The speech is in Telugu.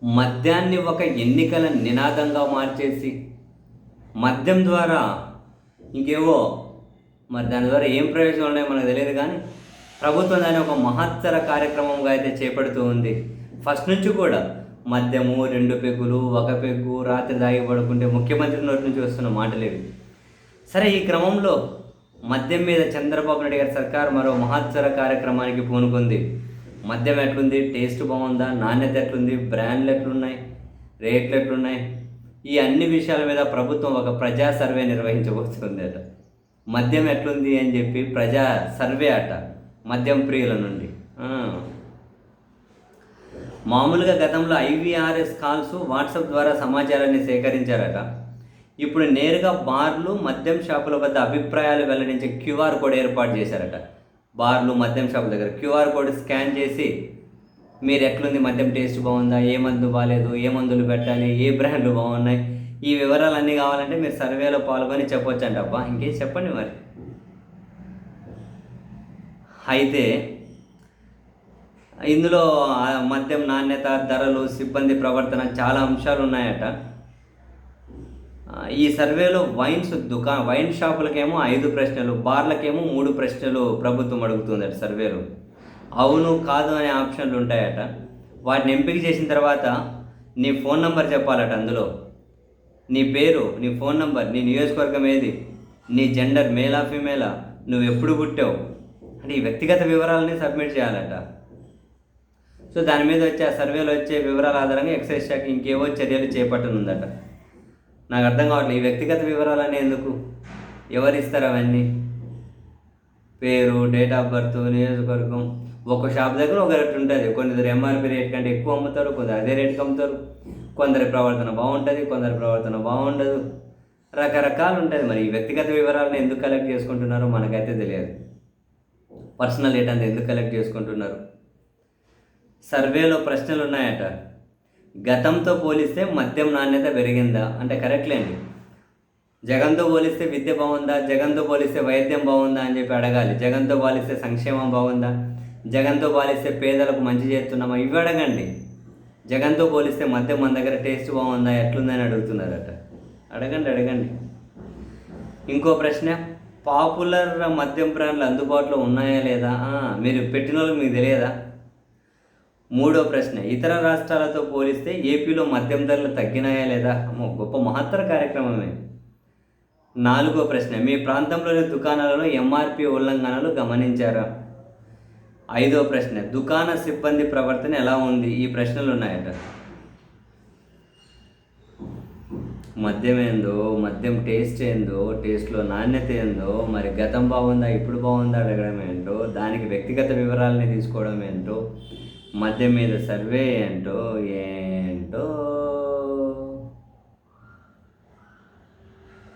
మద్యాన్ని ఒక ఎన్నికల నినాదంగా మార్చేసి మద్యం ద్వారా ఇంకేవో మరి దాని ద్వారా ఏం ప్రయోజనాలు ఉన్నాయో మనకు తెలియదు. కానీ ప్రభుత్వం దాన్ని ఒక మహత్తర కార్యక్రమంగా అయితే చేపడుతూ ఉంది. ఫస్ట్ నుంచి కూడా మద్యము 2 పెగ్గులు 1 పెగ్గు రాత్రి దాగి పడుకుంటే ముఖ్యమంత్రి నోటి నుంచి వస్తున్న మాటలేవి. సరే, ఈ క్రమంలో మద్యం మీద చంద్రబాబు నాయుడు గారి సర్కార్ మరో మహత్తర కార్యక్రమానికి పూనుకుంది. మద్యం ఎట్లుంది, టేస్ట్ బాగుందా, నాణ్యత ఎట్లుంది, బ్రాండ్లు ఎట్లున్నాయి, రేట్లు ఎట్లున్నాయి, ఈ అన్ని విషయాల మీద ప్రభుత్వం ఒక ప్రజా సర్వే నిర్వహించబోతుంది అట. మద్యం ఎట్లుంది అని చెప్పి ప్రజా సర్వే అట మద్యం ప్రియుల నుండి. మామూలుగా గతంలో IVRS కాల్స్ వాట్సాప్ ద్వారా సమాచారాన్ని సేకరించారట. ఇప్పుడు నేరుగా బార్లు మద్యం షాపుల వద్ద అభిప్రాయాలు వెల్లడించే QR కోడ్ ఏర్పాటు చేశారట. బార్లు మద్యం షాపుల దగ్గర QR కోడ్ స్కాన్ చేసి మీరు ఎట్లుంది, మద్యం టేస్ట్ బాగుందా, ఏ మందు బాగాలేదు, ఏ మందులు పెట్టాలి, ఏ బ్రాండ్లు బాగున్నాయి, ఈ వివరాలన్నీ కావాలంటే మీరు సర్వేలో పాల్గొని చెప్పొచ్చు అంట. అబ్బా, ఇంకేం చెప్పండి మరి. అయితే ఇందులో మద్యం నాణ్యత, ధరలు, సిబ్బంది ప్రవర్తన చాలా అంశాలు ఉన్నాయట. ఈ సర్వేలో వైన్ షాపులకేమో 5 ప్రశ్నలు, బార్లకేమో 3 ప్రశ్నలు ప్రభుత్వం అడుగుతుందట సర్వేలో. అవును కాదు అనే ఆప్షన్లు ఉంటాయట. వాటిని ఎంపిక చేసిన తర్వాత నీ ఫోన్ నంబర్ చెప్పాలట. అందులో నీ పేరు, నీ ఫోన్ నంబర్, నీ నియోజకవర్గం ఏది, నీ జెండర్ మేలా ఫీమేలా, నువ్వు ఎప్పుడు పుట్టావు అంటే ఈ వ్యక్తిగత వివరాలని సబ్మిట్ చేయాలట. సో దాని మీద వచ్చే ఆ సర్వేలో వచ్చే వివరాల ఆధారంగా ఎక్సైజ్ శాఖ ఇంకేవో చర్యలు చేపట్టనుందట. నాకు అర్థం కావట్లేదు, ఈ వ్యక్తిగత వివరాలని ఎందుకు, ఎవరిస్తారు అవన్నీ? పేరు, డేట్ ఆఫ్ బర్త్, నియోజకవర్గం. ఒక షాప్ దగ్గర ఒక రేట్ ఉంటుంది. కొందరు MRP రేట్ కంటే ఎక్కువ అమ్ముతారు, కొందరు అదే రేట్కి అమ్ముతారు. కొందరి ప్రవర్తన బాగుంటుంది, కొందరి ప్రవర్తన బాగుండదు, రకరకాలు ఉంటుంది. మరి ఈ వ్యక్తిగత వివరాలను ఎందుకు కలెక్ట్ చేసుకుంటున్నారో మనకైతే తెలియదు. పర్సనల్ డేటా అంతా ఎందుకు కలెక్ట్ చేసుకుంటున్నారు? సర్వేలో ప్రశ్నలు ఉన్నాయట. గతంతో పోలిస్తే మద్యం నాణ్యత పెరిగిందా అంటే కరెక్ట్లేండి. జగన్తో పోలిస్తే విద్య బాగుందా, జగన్తో పోలిస్తే వైద్యం బాగుందా అని చెప్పి అడగాలి. జగన్తో పోలిస్తే సంక్షేమం బాగుందా, జగన్తో పోలిస్తే పేదలకు మంచి చేస్తున్నామా, ఇవి అడగండి. జగన్తో పోలిస్తే మద్యం మన దగ్గర టేస్ట్ బాగుందా, ఎట్లుందని అడుగుతున్నారట. అడగండి. ఇంకో ప్రశ్న, పాపులర్ మద్యం బ్రాండ్లు అందుబాటులో ఉన్నాయా లేదా, మీరు పెట్టిన వాళ్ళకి మీకు తెలియదా? మూడో ప్రశ్న, ఇతర రాష్ట్రాలతో పోలిస్తే ఏపీలో మద్యం ధరలు తగ్గినాయా లేదా? గొప్ప మహత్తర కార్యక్రమమే. 4వ ప్రశ్న, మీ ప్రాంతంలోని దుకాణాలలో MRP ఉల్లంఘనలు గమనించారా? 5వ ప్రశ్న, దుకాణ సిబ్బంది ప్రవర్తన ఎలా ఉంది? ఈ ప్రశ్నలు ఉన్నాయట. మద్యం ఏందో, మద్యం టేస్ట్ ఏందో, టేస్ట్లో నాణ్యత ఏందో, మరి గతం బాగుందా ఇప్పుడు బాగుందా అడగడం ఏంటో, దానికి వ్యక్తిగత వివరాలని తీసుకోవడం ఏంటో, మద్యం మీద సర్వే ఏంటో